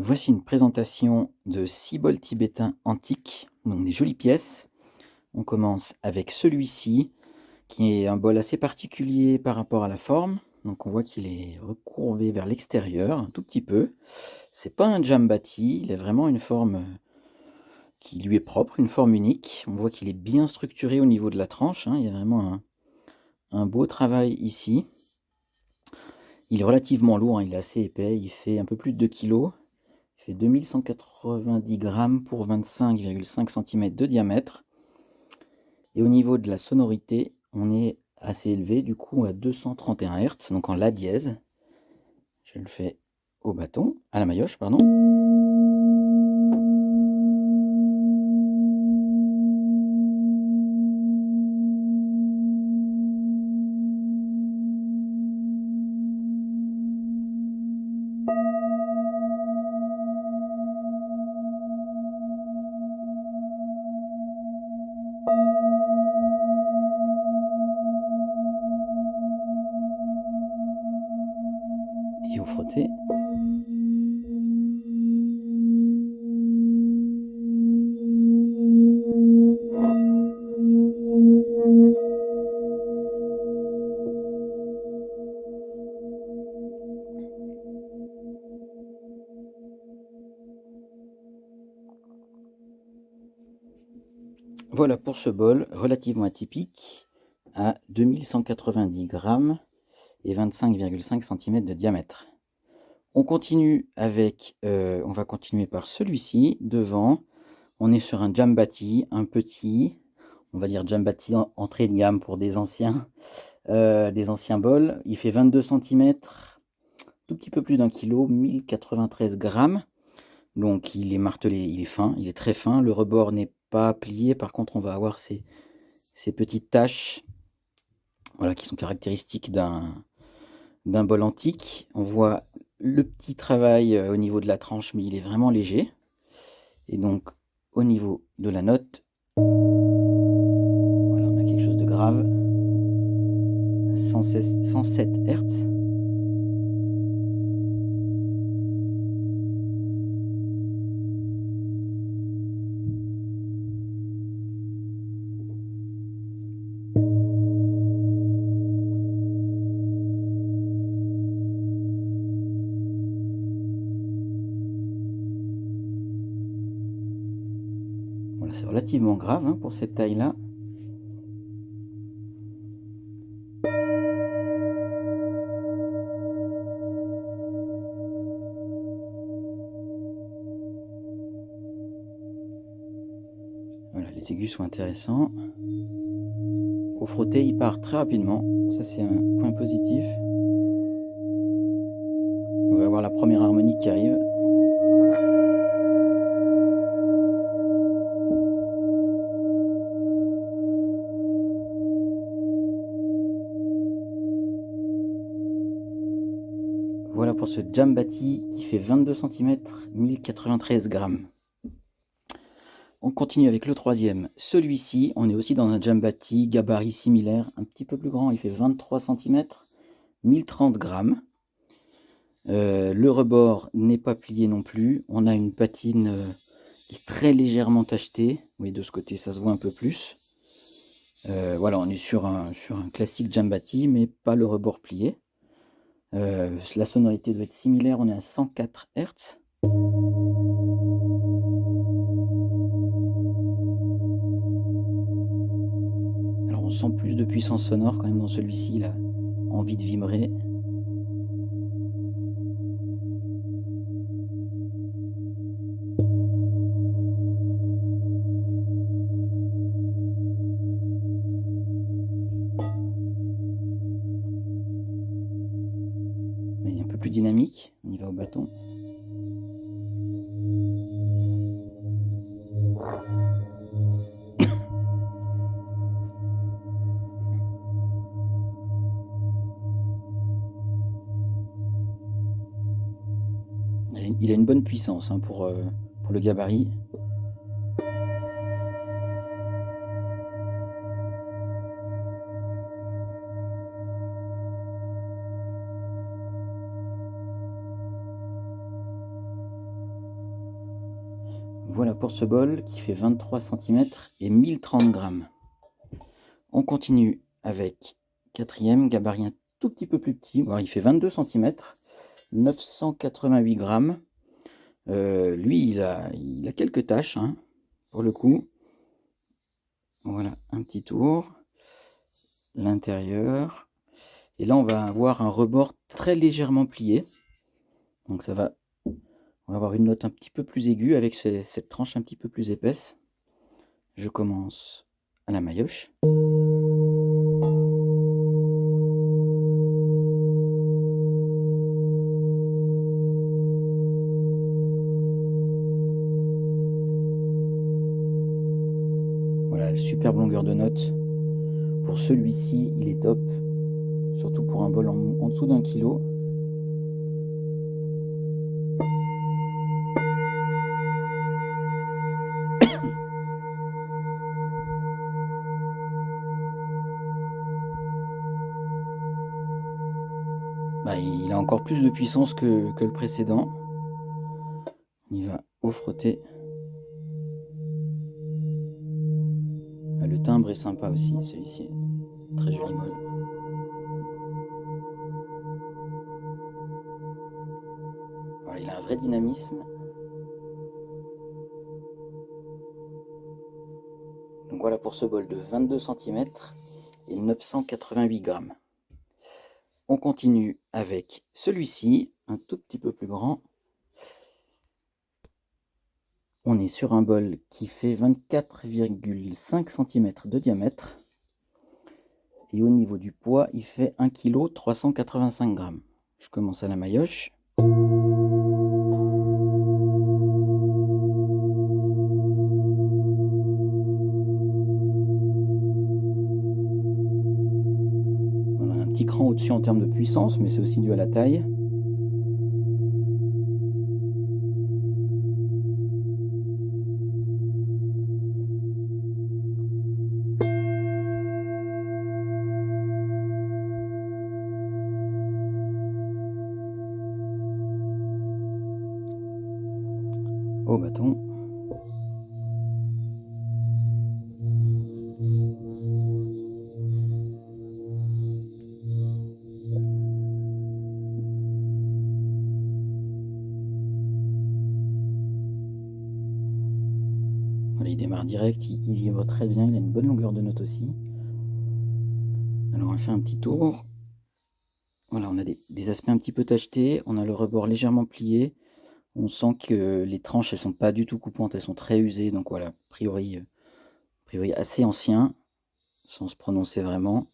Voici une présentation de 6 bols tibétains antiques, donc des jolies pièces. On commence avec celui-ci, qui est un bol assez particulier par rapport à la forme. Donc on voit qu'il est recourbé vers l'extérieur un tout petit peu. C'est pas un jambati, il a vraiment une forme qui lui est propre, une forme unique. On voit qu'il est bien structuré au niveau de la tranche, hein. Il y a vraiment un beau travail ici. Il est relativement lourd, hein, il est assez épais, il fait un peu plus de 2 kg. Il fait 2190 grammes pour 25,5 cm de diamètre. Et au niveau de la sonorité, on est assez élevé, du coup à 231 Hz, donc en La dièse. Je le fais au bâton, à la maillotche, pardon. Et au frotté. Voilà pour ce bol relativement atypique à 2190 grammes et 25,5 cm de diamètre. On continue avec, on va continuer par celui-ci devant. On est sur un jambati, un petit, on va dire jambati entrée de gamme pour des anciens bols. Il fait 22 cm, tout petit peu plus d'un kilo, 1093 grammes. Donc il est martelé, il est fin, il est très fin. Le rebord n'est pas plié, par contre on va avoir ces petites taches, voilà, qui sont caractéristiques d'un bol antique. On voit le petit travail au niveau de la tranche, mais il est vraiment léger. Et donc au niveau de la note, voilà, on a quelque chose de grave. 107 Hz. Voilà, c'est relativement grave, hein, pour cette taille-là. Voilà, les aigus sont intéressants. Au frotter, il part très rapidement. Ça, c'est un point positif. On va avoir la première harmonique qui arrive. Voilà pour ce jambati qui fait 22 cm, 1093 grammes. On continue avec le troisième. Celui-ci, on est aussi dans un jambati, gabarit similaire, un petit peu plus grand. Il fait 23 cm, 1030 grammes. Le rebord n'est pas plié non plus. On a une patine qui est très légèrement tachetée. Oui, de ce côté, ça se voit un peu plus. Voilà, on est sur un classique jambati, mais pas le rebord plié. La sonorité doit être similaire. On est à 104 Hz. Alors, on sent plus de puissance sonore quand même dans celui-ci. Il a envie de vibrer. Mais il est un peu plus dynamique. On y va au bâton. Il a une bonne puissance, hein, pour le gabarit. Voilà pour ce bol qui fait 23 cm et 1030 grammes. On continue avec quatrième, gabarit un tout petit peu plus petit. Bon, il fait 22 cm, 988 grammes. Lui, il a quelques taches, hein, pour le coup. Voilà, un petit tour. L'intérieur. Et là, on va avoir un rebord très légèrement plié. Donc on va avoir une note un petit peu plus aiguë avec cette tranche un petit peu plus épaisse. Je commence à la maillotche. Voilà, superbe longueur de note. Pour celui-ci, il est top. Surtout pour un bol en dessous d'1 kg. Bah, il a encore plus de puissance que le précédent. On y va au frotté. Ah, le timbre est sympa aussi, celui-ci. Très joli bol. Voilà, il a un vrai dynamisme. Donc voilà pour ce bol de 22 cm et 988 grammes. On continue avec celui-ci, un tout petit peu plus grand. On est sur un bol qui fait 24,5 cm de diamètre. Et au niveau du poids, il fait 1 kg 385 grammes. Je commence à la maillotche. On a un petit cran au-dessus en termes de puissance, mais c'est aussi dû à la taille. Au bâton. Voilà, il démarre direct, il vibre très bien, il a une bonne longueur de note aussi. Alors on va faire un petit tour. Voilà, on a des aspects un petit peu tachetés, on a le rebord légèrement plié. On sent que les tranches, elles sont pas du tout coupantes, elles sont très usées. Donc voilà, a priori assez ancien, sans se prononcer vraiment.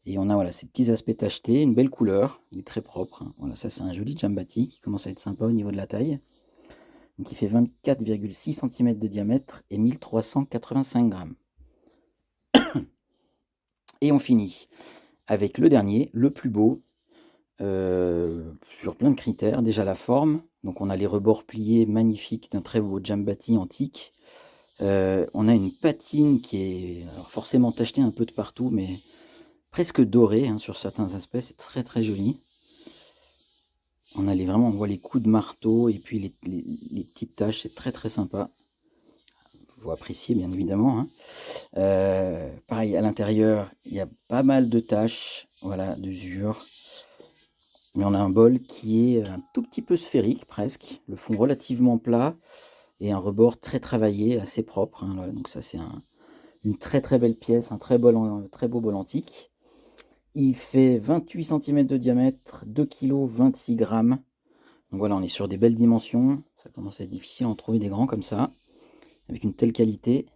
Et on a voilà, ces petits aspects tachetés, une belle couleur, il est très propre, hein. Voilà, ça c'est un joli Jambati qui commence à être sympa au niveau de la taille. Donc il fait 24,6 cm de diamètre et 1385 grammes. Et on finit avec le dernier, le plus beau, sur plein de critères. Déjà la forme, donc on a les rebords pliés magnifiques d'un très beau Jambati antique. On a une patine qui est alors forcément tachetée un peu de partout, mais presque dorée, hein, sur certains aspects, c'est très très joli. On voit les coups de marteau et puis les petites taches, c'est très très sympa. Vous appréciez bien évidemment, hein. Pareil, à l'intérieur, il y a pas mal de taches, voilà, d'usure. Mais on a un bol qui est un tout petit peu sphérique presque, le fond relativement plat et un rebord très travaillé, assez propre, hein, voilà, donc ça c'est une très très belle pièce, un très beau bol antique. Il fait 28 cm de diamètre, 2 kg 26 grammes. Donc voilà, on est sur des belles dimensions. Ça commence à être difficile d'en trouver des grands comme ça, avec une telle qualité.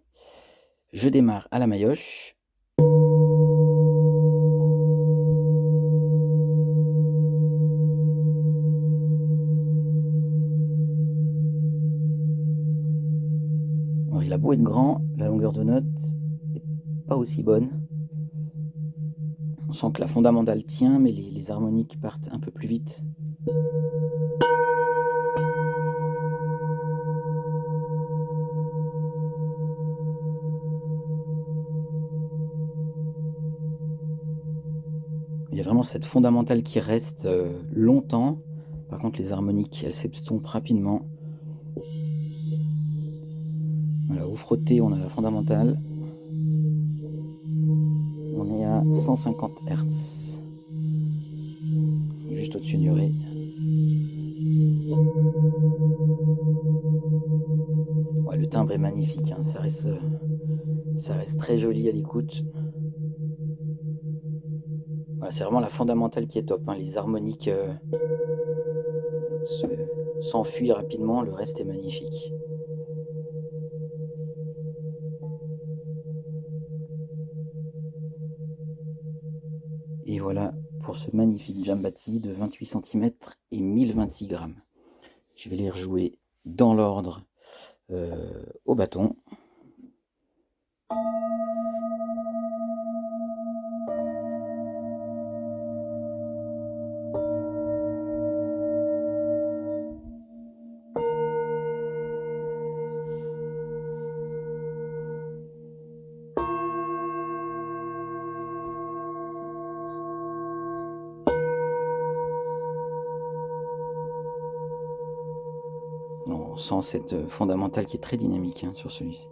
Je démarre à la maillotche. Alors, il a beau être grand, la longueur de note n'est pas aussi bonne. On sent que la fondamentale tient, mais les harmoniques partent un peu plus vite. Il y a vraiment cette fondamentale qui reste longtemps. Par contre, les harmoniques, elles s'estompent rapidement. Voilà, au frotté, on a la fondamentale. On est à 150 Hz. Juste au-dessus du ré. Ouais, le timbre est magnifique, hein. Ça reste très joli à l'écoute. Voilà, c'est vraiment la fondamentale qui est top, hein. Les harmoniques s'enfuient rapidement, le reste est magnifique. Et voilà pour ce magnifique Jambati de 28 cm et 1026 grammes. Je vais les rejouer dans l'ordre au bâton. On sent cette fondamentale qui est très dynamique, hein, sur celui-ci.